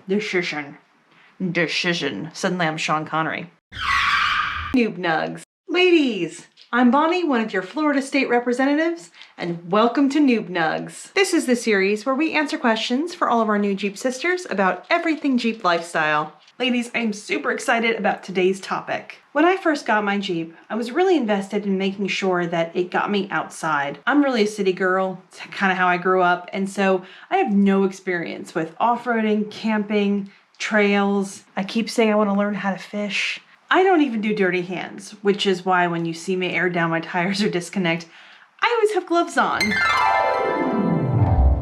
Decision. Suddenly I'm Sean Connery. NoobNugs. Ladies, I'm Bonnie, one of your Florida State representatives, and welcome to NoobNugs. This is the series where we answer questions for all of our new Jeep sisters about everything Jeep lifestyle. Ladies, I'm super excited about today's topic. When I first got my Jeep, I was really invested in making sure that it got me outside. I'm really a city girl. It's kind of how I grew up, and so I have no experience with off-roading, camping, trails. I keep saying I want to learn how to fish. I don't even do dirty hands, which is why when you see me air down my tires or disconnect, I always have gloves on.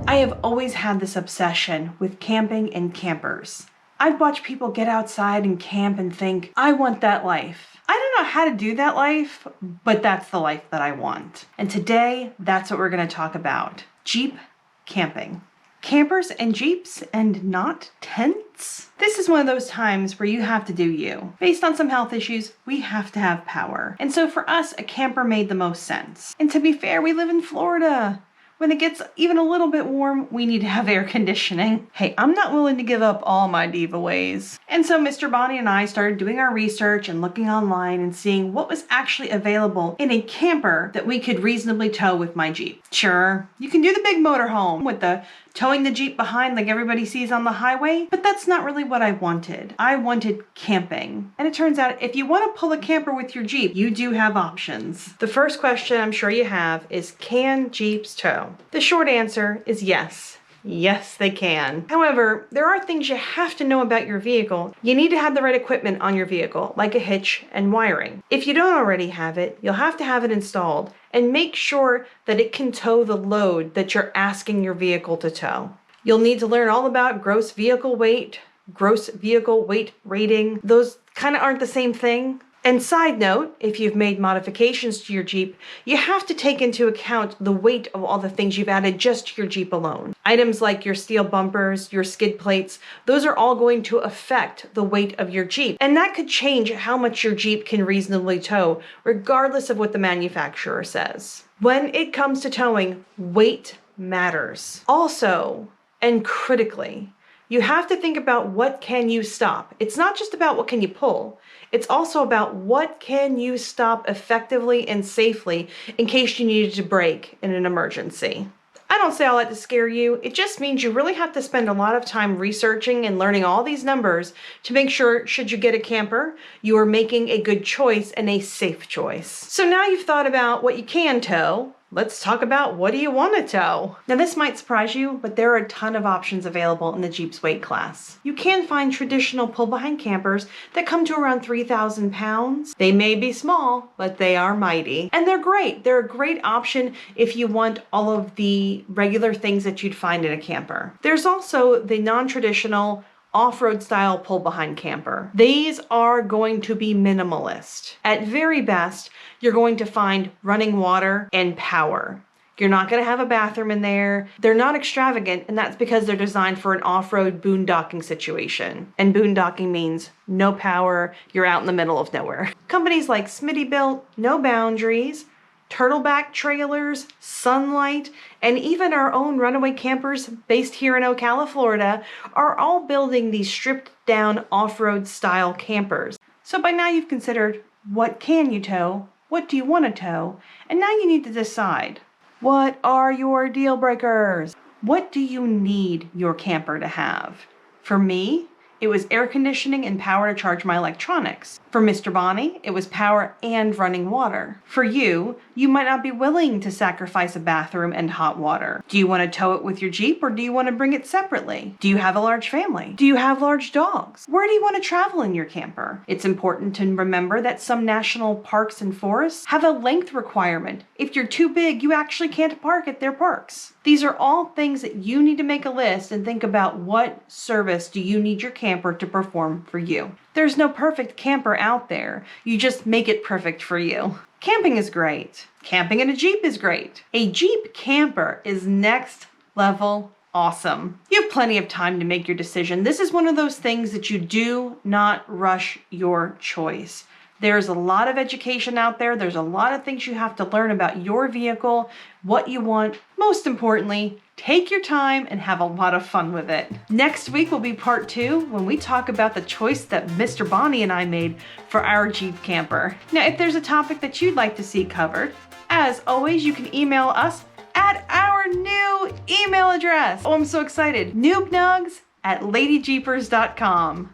I have always had this obsession with camping and campers. I'd watch people get outside and camp and think, I want that life. I don't know how to do that life, but that's the life that I want. And today, that's what we're going to talk about. Jeep camping. Campers and Jeeps and not tents? This is one of those times where you have to do you. Based on some health issues, we have to have power. And so for us, a camper made the most sense. And to be fair, we live in Florida. When it gets even a little bit warm, we need to have air conditioning. Hey, I'm not willing to give up all my diva ways. And so Mr. Bonnie and I started doing our research and looking online and seeing what was actually available in a camper that we could reasonably tow with my Jeep. Sure, you can do the big motorhome with the towing the Jeep behind like everybody sees on the highway, but that's not really what I wanted. I wanted camping. And it turns out if you want to pull a camper with your Jeep, you do have options. The first question I'm sure you have is, can Jeeps tow? The short answer is yes. Yes, they can. However, there are things you have to know about your vehicle. You need to have the right equipment on your vehicle, like a hitch and wiring. If you don't already have it, you'll have to have it installed and make sure that it can tow the load that you're asking your vehicle to tow. You'll need to learn all about gross vehicle weight rating. Those kind of aren't the same thing. And side note, if you've made modifications to your Jeep, you have to take into account the weight of all the things you've added just to your Jeep alone. Items like your steel bumpers, your skid plates, those are all going to affect the weight of your Jeep. And that could change how much your Jeep can reasonably tow, regardless of what the manufacturer says. When it comes to towing, weight matters. Also, and critically, you have to think about what can you stop. It's not just about what can you pull. It's also about what can you stop effectively and safely in case you needed to brake in an emergency. I don't say all that to scare you. It just means you really have to spend a lot of time researching and learning all these numbers to make sure, should you get a camper, you are making a good choice and a safe choice. So now you've thought about what you can tow. Let's talk about what do you want to tow. Now this might surprise you, but there are a ton of options available in the Jeep's weight class. You can find traditional pull-behind campers that come to around 3,000 pounds. They may be small, but they are mighty. And they're great. They're a great option if you want all of the regular things that you'd find in a camper. There's also the non-traditional off-road style pull-behind camper. These are going to be minimalist. At very best, you're going to find running water and power. You're not going to have a bathroom in there. They're not extravagant, and that's because they're designed for an off-road boondocking situation. And boondocking means no power, you're out in the middle of nowhere. Companies like Smittybilt, No Boundaries, Turtleback Trailers, Sunlight, and even our own runaway campers based here in Ocala, Florida, are all building these stripped down off-road style campers. So by now you've considered, what can you tow? What do you want to tow? And now you need to decide, what are your deal breakers? What do you need your camper to have? For me, it was air conditioning and power to charge my electronics. For Mr. Bonnie, it was power and running water. For you, you might not be willing to sacrifice a bathroom and hot water. Do you want to tow it with your Jeep, or do you want to bring it separately? Do you have a large family? Do you have large dogs? Where do you want to travel in your camper? It's important to remember that some national parks and forests have a length requirement. If you're too big, you actually can't park at their parks. These are all things that you need to make a list and think about, what service do you need your camper to perform for you. There's no perfect camper out there. You just make it perfect for you. Camping is great. Camping in a Jeep is great. A Jeep camper is next level awesome. You have plenty of time to make your decision. This is one of those things that you do not rush your choice. There's a lot of education out there. There's a lot of things you have to learn about your vehicle, what you want. Most importantly, Take your time and have a lot of fun with it. Next week will be part 2 when we talk about the choice that Mr. Bonnie and I made for our Jeep camper. Now, if there's a topic that you'd like to see covered, as always, you can email us at our new email address. Oh, I'm so excited. NoobNugs@LadyJeepers.com.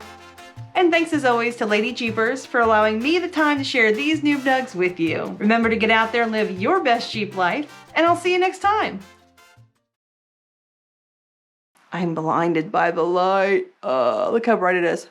And thanks as always to Lady Jeepers for allowing me the time to share these Noob Nugs with you. Remember to get out there and live your best Jeep life, and I'll see you next time. I'm blinded by the light. Look how bright it is.